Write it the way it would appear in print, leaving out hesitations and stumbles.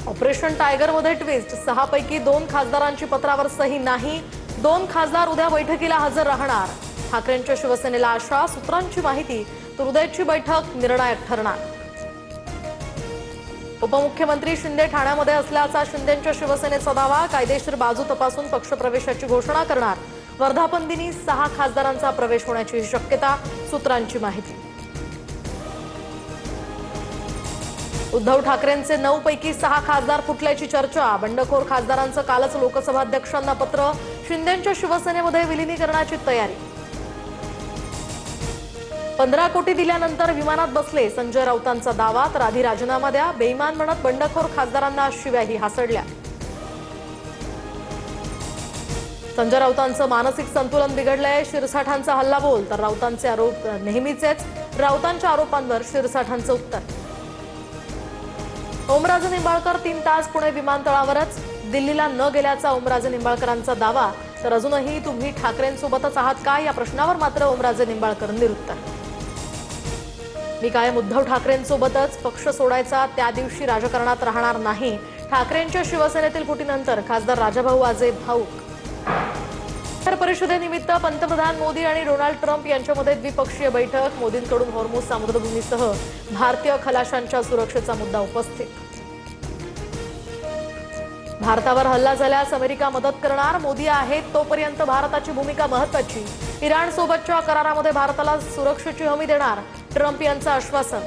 Operation टायगरमध्ये twist, 6 पैकी 2 खासदारांची पत्रावर सही नाही. 2 खासदार उद्या बैठकीला हजर राहणार. ठाकरेंच्या शिवसेनेला आशा, सूत्रांची माहिती, तर उद्याची बैठक निर्णायक ठरणार. उपमुख्यमंत्री शिंदे ठाण्यामध्ये असल्याचा शिंदेंच्या शिवसेनेचा दावा. कायदेशीर बाजू तपासून पक्षप्रवेशाची घोषणा करणार. वर्धापन दिनी 6 खासदारांचा प्रवेश होण्याची शक्यता, सूत्रांची माहिती. उद्धव ठाकरेंचे 9 पैकी 6 खासदार फुटल्याची चर्चा. बंडखोर खासदारांचं कालच लोकसभा अध्यक्षांना पत्र. शिंदेंच्या शिवसेनेमध्ये विलिनीकरणाची तयारी. 15 कोटी दिल्यानंतर विमानात बसले, संजय राऊतांचा दावा. तर आधी राजीनामा द्या, बेईमान म्हणत बंडखोर खासदारांना शिव्याही हासडल्या. संजय राऊतांचं मानसिक संतुलन बिघडलंय, शिरसाठांचा हल्लाबोल. तर राऊतांचे आरोप नेहमीचेच. राऊतांच्या आरोपांवर शिरसाठांचं उत्तर. ओमराजे निंबाळकर 3 तास पुणे विमानतळावरच. दिल्लीला न गेल्याचा ओमराजे निंबाळकरांचा दावा. तर अजूनही तुम्ही ठाकरेंसोबतच आहात का, या प्रश्नावर मात्र ओमराजे निंबाळकर निरुत्तर. मी कायम उद्धव ठाकरेंसोबतच, पक्ष सोडायचा त्या दिवशी राजकारणात राहणार नाही. ठाकरेंच्या शिवसेनेतील फुटीनंतर खासदार राजाभाऊ आजे भाऊक. तर परिषदेनिमित्त पंतप्रधान मोदी आणि डोनाल्ड ट्रम्प यांच्यामध्ये द्विपक्षीय बैठक. मोदींकडून हॉर्मुझ सामुद्रधुनीसह भारतीय खलाशांच्या सुरक्षेचा मुद्दा उपस्थित. भारतावर हल्ला झाल्यास अमेरिका मदत करणार. मोदी आहेत तोपर्यंत भारताची भूमिका महत्त्वाची. इराणसोबतच्या करारामध्ये भारताला सुरक्षेची हमी देणार, ट्रम्प यांचं आश्वासन.